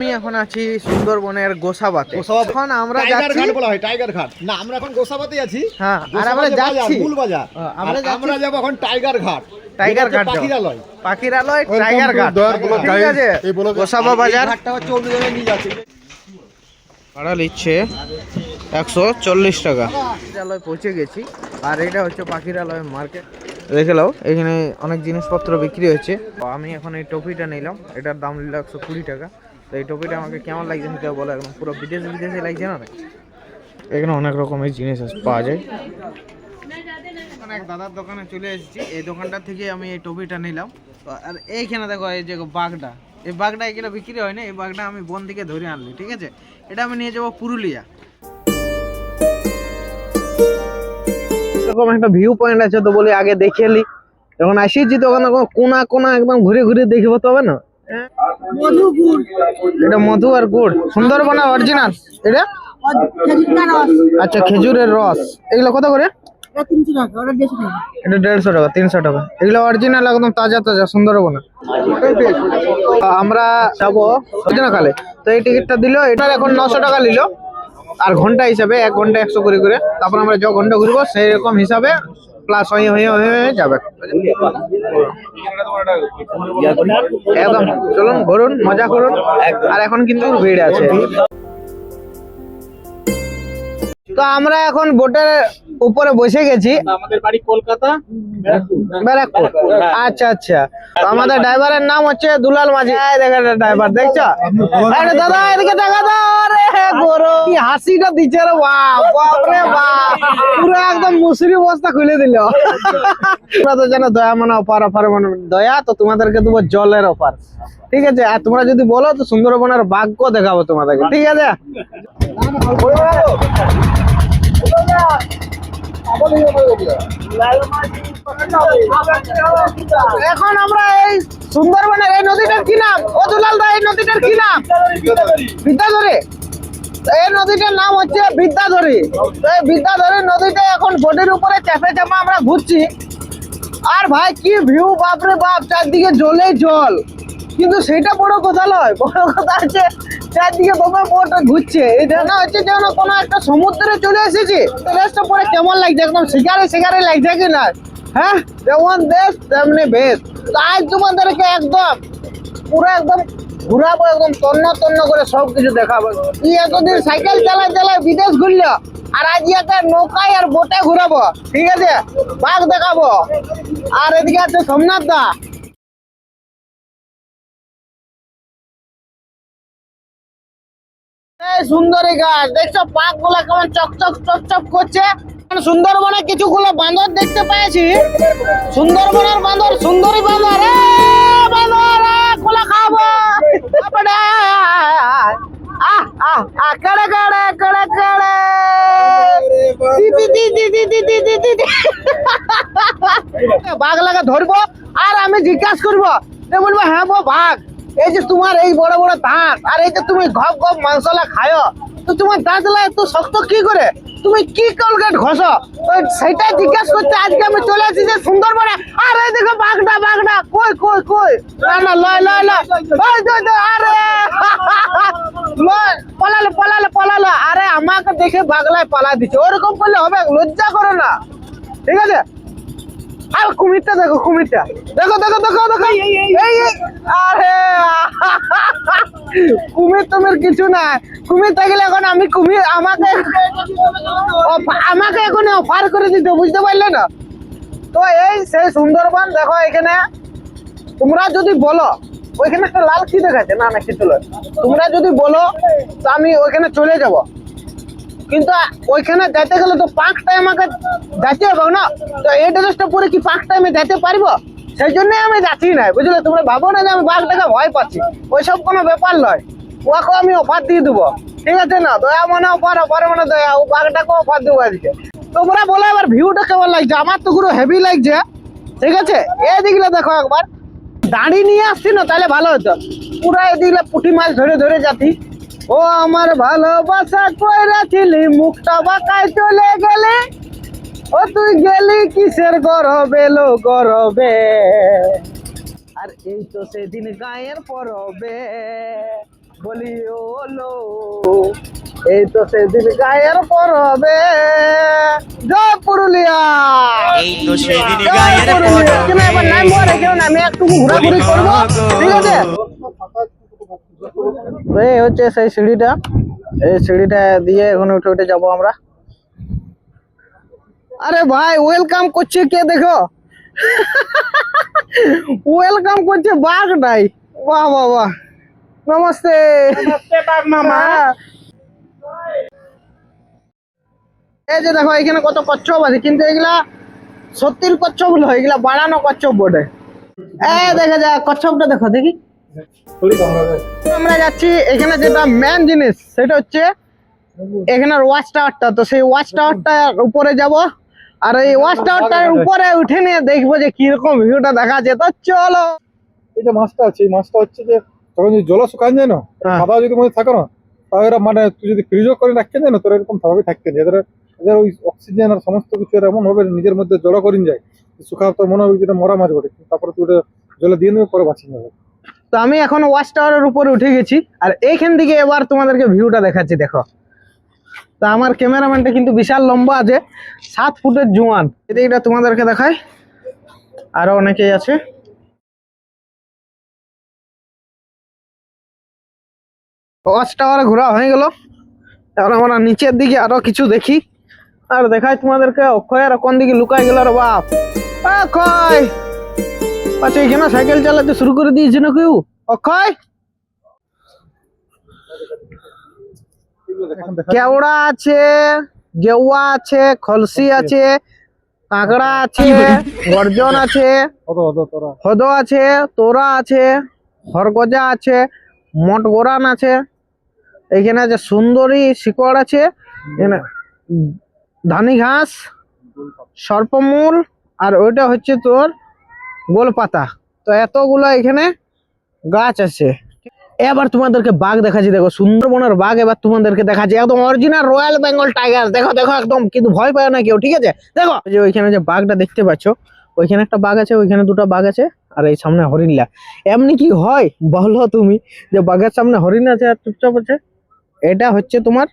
আমি এখন আছি সুন্দরবনের গোসাবাতে। এখন আমরা যাচ্ছি টাইগার ঘাট না, আমরা এখন গোসাবাতে আছি। হ্যাঁ, আর আমরা যাচ্ছি মূল বাজার। আমরা যাব এখন টাইগার ঘাট। টাইগার ঘাট পাখিরালয় টাইগার ঘাট। ঠিক আছে, গোসাবা বাজার ঘাটটা হচ্ছে অন্য জায়গায় নিয়ে যাচ্ছে। ভাড়া নিচ্ছে 140 টাকা। পাখিরালয় পৌঁছে গেছি, আর এটা হচ্ছে পাখিরালয় মার্কেট। দেখে নাও, এখানে অনেক জিনিসপত্র বিক্রি হচ্ছে। আমি এখন এই টপিটা নিলাম, এটার দাম নিল 120 টাকা। তো এই টপিটা আমাকে কেমন লাগছে সেটা বলো, একদম পুরো বিদেশে লাগছে না? এখানে অনেক রকমের জিনিস পাওয়া যায়। এক দাদার দোকানে চলে এসেছি, এই দোকানটা থেকে আমি এই টপিটা নিলাম। আর এইখানে দেখো, এই যে বাঘটা, এই বাঘটা এখানে বিক্রি হয় না। এই বাঘটা আমি বন থেকে ধরে আনলি, ঠিক আছে? এটা আমি নিয়ে যাবো পুরুলিয়া। এরকম একটা ভিউ পয়েন্ট আছে, তো বলি আগে দেখে নি। যখন আসিছি তখন কোনা একদম ঘুরে ঘুরে দেখবো, তবে না। এটা মধু আর গুড়, সুন্দরবন অরিজিনাল। এটা আচ্ছা, খেজুরের রস। এগুলো কত করে? এটা 150 টাকা, 300 টাকা। এগুলো অরিজিনাল, একদম তাজা সুন্দরবন। আমরা যাবো কালে, তো এই টিকিটটা দিল, এটার এখন 900 টাকা নিল। আর ঘন্টা হিসাবে 1 ঘন্টা 100 করে। তারপর আমরা যে ঘন্টা ঘুরবো সেই রকম হিসাবে প্লাস হয়ে যাবে। একদম চলুন, ঘুরুন, মজা করুন। আর এখন কিন্তু ভিড় আছে। তো আমরা এখন বোটের উপরে বসে গেছি। আমাদের বাড়ি কলকাতা, ব্যারাকপুর। আচ্ছা, তো আমাদের ড্রাইভারের নাম হচ্ছে দুলাল মাঝি। দেখেন ড্রাইভার, দেখছো? আরে দাদা, এদিকে দেখা দাও। আরে গরো, কি হাসিটা দিচ্ছে রে, বাপ রে বাপ, পুরো একদম মুসুরি বস্তা খুলে দিল। তোমরা তো জানো দয়া মানে অফার মানে দয়া, তো তোমাদেরকে দেবো জলের অফার, ঠিক আছে? আর তোমরা যদি বলো তো সুন্দরবনের ভাগ্য দেখাবো তোমাদেরকে, ঠিক আছে? এখন আমরা এই সুন্দরবনের এই নদীটার কি নাম? ও দুলাল দা, এই নদীটার কি নাম? বিদ্যাধরী। এই নদীটার নাম হচ্ছে বিদ্যাধরী। এই বিদ্যাধরী নদীটা এখন বোটের উপরে চেপে আমরা ঘুরছি। আর ভাই কি ভিউ, বাপরে বাপ, চারদিকে জলেই জল। কিন্তু সেটা বড় কথা নয়, বড় কথা হচ্ছে চারদিকে তোমার বোট ঘুরছে। এটা না হচ্ছে যেন কোনো একটা সমুদ্রে চলে এসেছি। রেসটা পরে কেমন লাগছে, একদম শিকারে লাগছে কি না? হ্যাঁ, যেমন দেশ তেমনি বেশ। তাই তোমাদেরকে একদম পুরো একদম ঘুরাবো, একদম তন্ন করে সবকিছু দেখাবো। তুই এতদিন সাইকেল চালায় বিদেশ ঘুরলো, আর আজ একটা নৌকায় আর বোটে ঘুরাবো, ঠিক আছে? বাঘ দেখাবো। আর এদিকে আছে সোমনাথ দা। সুন্দরী গাছ দেখছো, পাক গুলা কেমন চকচক করছে। সুন্দরবনে কিছুগুলো বাঁদর দেখতে পেয়েছি। সুন্দরবনের বাঁদর, সুন্দরী বাঁদর। বাঁদর খোলা খাবো। বাঘ লাগা ধরবো, আর আমি জিজ্ঞাসা করবো, বলবো হ্যাঁ বাঘ, এই যে তোমার এই বড় বড় দাঁত, আর এই যে তুমি ঘপ মাংসলা খায়ো, তো তোমার দাঁত এত শক্ত কি করে? তুমি কি কলগেট ঘষো? সেটাই জিজ্ঞাসা করতে আজকে আমি চলে আসি যে সুন্দরবনে। আর এই দেখো বাঘটা কই না লয় আরে পালালো। আরে আমাকে দেখে বাঘলায় পালা দিচ্ছে, ওরকম করলে হবে? লজ্জা করো না, ঠিক আছে? আর কুমিরটা দেখো, দেখো আরে কুমির কিছু না। কুমির থাকলে এখন আমি আমাকে এখন অফার করে দিত, বুঝতে পারলে না? তো এই সেই সুন্দরবন দেখো, এখানে তোমরা যদি বলো, ওইখানে একটা লাল কি দেখাচ্ছে, না কিছু নয়। তোমরা যদি বলো তো আমি ওইখানে চলে যাব, কিন্তু ওইখানে যেতে গেলে তো 5 টাইম আমাকে যেতে হবে না। তো এই ড্রেসটা পরে কি 5 টাইমে যেতে পারবো? সেই জন্য আমি যাচ্ছি না, বুঝলে? তোমরা ভাবো না যে আমি বাঘটাকে ভয় পাচ্ছি, ওইসব কোনো ব্যাপার নয়। ওকে আমি অফার দিয়ে দেবো, ঠিক আছে না? দয়া মানে অফার মানে দয়া, ও বাঘটাকে অফার দেবো আজকে। তোমরা বলো এবার ভিউটা কেমন লাগছে? আমার তো পুরো হেভি লাগছে, ঠিক আছে? এদিকে দেখো একবার, দাঁড়ি নিয়ে আসছি না তাহলে ভালো হতো। পুরো এদিকে পুঁটি মাছ ধরে যাচ্ছি। ও আমার ভালোবাসা কইরাছিলি, মুখটা বাঁকায় চলে গেলে। ও তুই গেলি কিসের গরবে লো গরবে, আর এই তো সেদিন গায়ের পরবে। বলি ওলো এই তো সেদিন গায়ের পরবে জয় পুরুলিয়া এই তো সেদিন জয় গায়ের পুরুলিয়া। পরবে। কেন এবার নামবো আর কেউ না, আমি একটু ঘোরাঘুরি করবো, ঠিক আছে? এই হচ্ছে সেই সিঁড়িটা, এই সিঁড়িটা দিয়ে এখন উঠে উঠে যাবো আমরা। আরে ভাই ওয়েলকাম করছে কে দেখো, ওয়েলকাম করছে বাঘটাই। বাহ বাহ বাহ, নমস্তে বাঘ মামা। এই যে দেখো এখানে কত কচ্ছপ আছে, কিন্তু এগুলা সত্যির কচ্ছপ নয়, এগুলা বাড়ানো কচ্ছপ বটে। দেখা যায় কচ্ছপটা দেখো দেখি। আমরা যাচ্ছি এখানে, যেটা মেন জিনিস সেটা হচ্ছে এখানের ওয়াচ টাওয়ারটা। তো সেই ওয়াচ টাওয়ারটার উপরে যাব, আর এই ওয়াচ টাওয়ারটার উপরে উঠে নিয়ে দেখবো যে কিরকম ভিউটা দেখা যায়। তো চলো। এই যে মাছটা আছে, এই মাছটা হচ্ছে যে তখন যদি জল শুকান যায় না, হ্যাঁ। খাবার যদি মধ্যে থাকে না, তাহলে এরা মানে তুই যদি ফ্রিজও করে রাখতে যায় না, তোর এরকম স্বাভাবিক থাকতে যায়। এদের এদের ওই অক্সিজেন আর সমস্ত কিছু এরা এমন ভাবে নিজের মধ্যে জড়ো করে যায়, শুকা তো মনে হবে যেটা মরা মাছ বটে, তারপরে তুই ওটা জলে দিয়ে নেবে, পরে বাঁচিয়ে নেবে। তো আমি এখন ওয়াচ টাওয়ারের উপরে উঠে গেছি, আর এইখান থেকে এবার তোমাদেরকে ভিউটা দেখাচ্ছি। দেখো, তো আমার ক্যামেরাম্যানটা কিন্তু বিশাল লম্বা আছে, 7 ফুটের জোয়ান। এটা তোমাদেরকে দেখাই, আরো অনেকেই আছে। ওয়াচ টাওয়ারে ঘোরা হয়ে গেল, এবার আমরা নিচের দিকে আরো কিছু দেখি, আর দেখাই তোমাদেরকে। অক্ষয়ের কোন দিকে লুকাই গেল রে বাপ। অক্ষয়, আচ্ছা এখানে সাইকেল চালাতে শুরু করে দিয়েছে না কেউ? অক্ষয়, কেওড়া আছে, গেওয়া আছে, খলসি আছে, কাঁকড়া আছে, গর্জন আছে, তোরা হদ আছে, তোরা আছে, হরগজা আছে, মটগোরান আছে, এখানে আছে সুন্দরী শিকড় আছে, এখানে ধানি ঘাস, সর্পমূল, আর ওইটা হচ্ছে তোর গোলপাতা। তো এতগুলো এখানে গাছ আছে। এবার তোমাদেরকে বাঘ দেখাচ্ছি, দেখো সুন্দরবনের বাঘ এবার তোমাদেরকে দেখাচ্ছি, একদম অরিজিনাল রয়্যাল বেঙ্গল টাইগার। দেখো দেখো একদম, কিন্তু ভয় পায় না কেউ, ঠিক আছে? দেখো যে ওইখানে যে বাঘটা দেখতে পাচ্ছ, ওইখানে একটা বাঘ আছে, ওইখানে দুটো বাঘ আছে, আর এই সামনে হরিণলা। এমনি কি হয় বলো তুমি, যে বাঘের সামনে হরিণ আছে আর চুপচাপ আছে? এটা হচ্ছে তোমার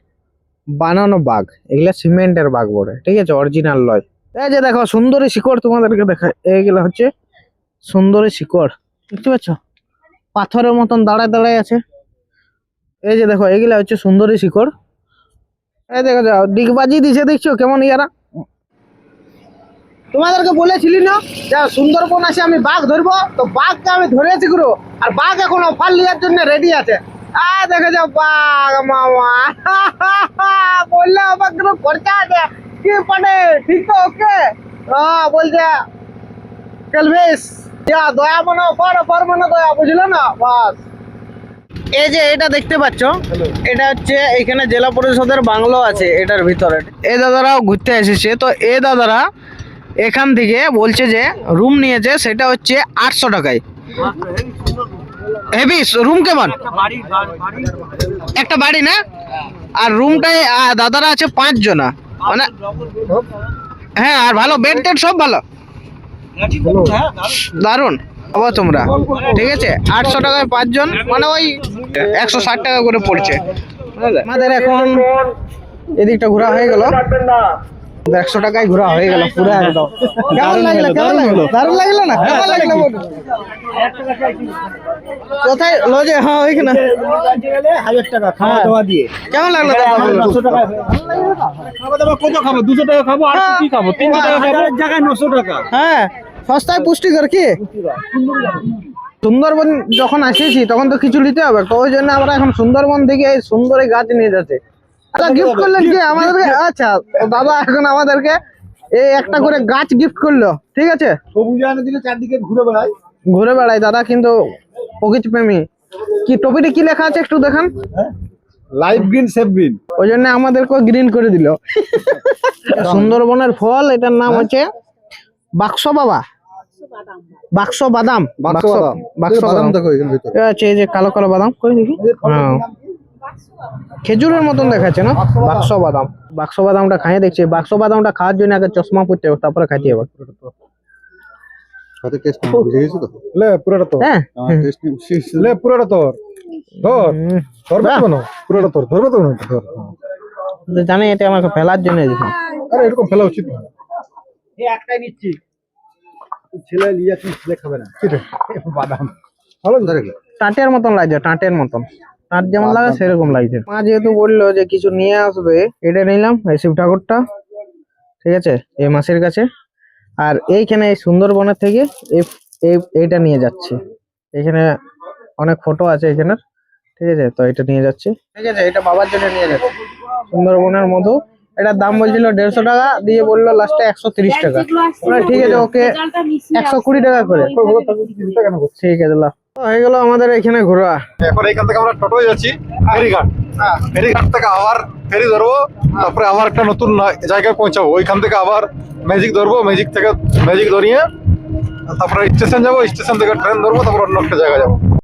বানানো বাঘ, এগুলা সিমেন্টের বাঘ বলে, ঠিক আছে? অরিজিনাল লয়। এই যে দেখো সুন্দরী শিকড় তোমাদেরকে দেখায়, এইগুলা হচ্ছে সুন্দরী শিকড়, দেখতে পাচ্ছ? পাথরের মতন দাঁড়ায় দাঁড়ায় আছে। এই যে দেখো এগুলা হচ্ছে সুন্দরী শিকড়। এই দেখো যাও ডিগবাজি দিছে, দেখছো কেমন ইয়ারা। তোমাদেরকে বলেছিলি না যে সুন্দরবন আছে আমি বাঘ ধরবো, তো বাঘকে আমি ধরেছি গুরু, আর বাঘ এখন অফার নেওয়ার জন্য রেডি আছে। দেখে যাও বাঘ মামা, বললে আমার কোনো খরচা আছে কি পারে, ঠিক তো? ওকে বলছে চলবেশ, দয়া মনে অফার মানে দয়া, বুঝলো না? বাস। এই যে এটা দেখতে পাচ্ছ, এটা হচ্ছে এখানে জেলা পরিষদের বাংলো আছে এটার ভিতরে। এই দাদারাও ঘুরতে এসেছে, তো এই দাদারা এখান থেকে বলছে যে রুম নিয়েছে, সেটা হচ্ছে 800 টাকায়। হেভি রুম, কেমন একটা বাড়ি না? আর রুমটায় দাদারা আছে 5 জনা, মানে হ্যাঁ, আর ভালো বেড টেড সব ভালো, দারুন হবো তোমরা, ঠিক আছে? 800 টাকায় 5 জন, মানে ওই 160 টাকা করে পড়ছে। আমাদের এখন এদিকটা ঘোরা হয়ে গেল, 100 টাকায় ঘোরা হয়ে গেল পুরো একদম। কেমন লাগলো? কেমন লাগলো? দারুণ লাগলো না? কেমন লাগলো বলো? কোথায় লজে? হ্যাঁ ওইখানে 1000 টাকা খাওয়া দাওয়া দিয়ে। কেমন লাগলো দাদা বলো? 900 টাকা খাওয়া দাওয়া কত খাবো? 200 টাকা খাবো, আর কি খাবো? 300 টাকা খাবো, এক জায়গায় 900 টাকা। হ্যাঁ, সস্তায় পুষ্টিকর কি? সুন্দরবন যখন আসেছি তখন তো কিছু নিতে হবে, তো ওই জন্য আমরা এখন সুন্দরবন থেকে এই সুন্দর এই গাছ নিয়ে যাচ্ছি। আচ্ছা গিফট করলেন কি আমাদেরকে? আচ্ছা দাদা এখন আমাদেরকে এই একটা করে গাছ গিফট করলো, ঠিক আছে? সবুজ আনে দিলে চারদিকে ঘুরে বেড়ায়। ঘুরে বেড়াই দাদা, কিন্তু প্রকৃতি প্রেমী। কি টপিতে কি লেখা আছে একটু দেখান। Life green save green. ওই জন্য আমাদেরকে গ্রিন করে দিল। সুন্দরবনের ফল, এটার নাম হচ্ছে বাক্স বাবা, বাক্স বাদাম, বাক্স বাদাম। দেখো এখানে ভিতরে আচ্ছা এই যে কালো কালো বাদাম কই দেখি, হ্যাঁ খেজুরের মতন দেখাচ্ছে না? বাক্স বাদাম, বাক্স বাদামটা খাইয়ে দেখছি। বাক্স বাদামটা খাওয়ার জন্য আগে চশমা পরতে হবে, তারপরে খাইতে হবে। সাথে টেস্ট বুঝে গেছো তো? লে পুরোটা তো হ্যাঁ টেস্ট লে পুরোটা তো ধর ধরবে তো না পুরোটা তোর ধরবে তো না ধর তো জানি এটা আমাকে ফেলার জন্য দিয়েছে। আরে এরকম ফেলা উচিত না একটাই নিচ্ছি ছেলে লিয়া কি ছেলে খাবে না কি রে বাদাম ভালো ধরে গেল টাটের মতন লাগছে, টাটের মতন, টাট যেমন লাগে সেরকম লাগছে। মা যেহেতু বললো যে কিছু নিয়ে আসবে, এটা নিলাম এই শিব ঠাকুরটা, ঠিক আছে, এই মাসির কাছে। আর এইখানে এই সুন্দরবনের থেকে এইটা নিয়ে যাচ্ছি। এখানে অনেক ফটো আছে এখানে, ঠিক আছে, তো এটা নিয়ে যাচ্ছি, ঠিক আছে, এটা বাবার জন্য নিয়ে যাচ্ছি। সুন্দরবনের মধু, এটার দাম বলছিল 150 টাকা, দিয়ে বললো লাস্টে 130 টাকা। বললাম, ঠিক আছে, ওকে 120 টাকা করে। চিন্তা কেন করছিস? ঠিক আছে, লাও। তো হয়ে গেল আমাদের এখানে ঘোরা। এখন এখান থেকে আমরা টোটোয় যাচ্ছি ফেরিঘাট। ফেরিঘাট থেকে আবার ফেরি ধরবো, তারপরে আবার একটা নতুন জায়গায় পৌঁছাবো। ওইখান থেকে আবার ম্যাজিক ধরবো, ম্যাজিক থেকে ম্যাজিক ধরিয়ে তারপরে স্টেশন যাবো, স্টেশন থেকে ট্রেন ধরবো, তারপর অন্য একটা জায়গায় যাবো।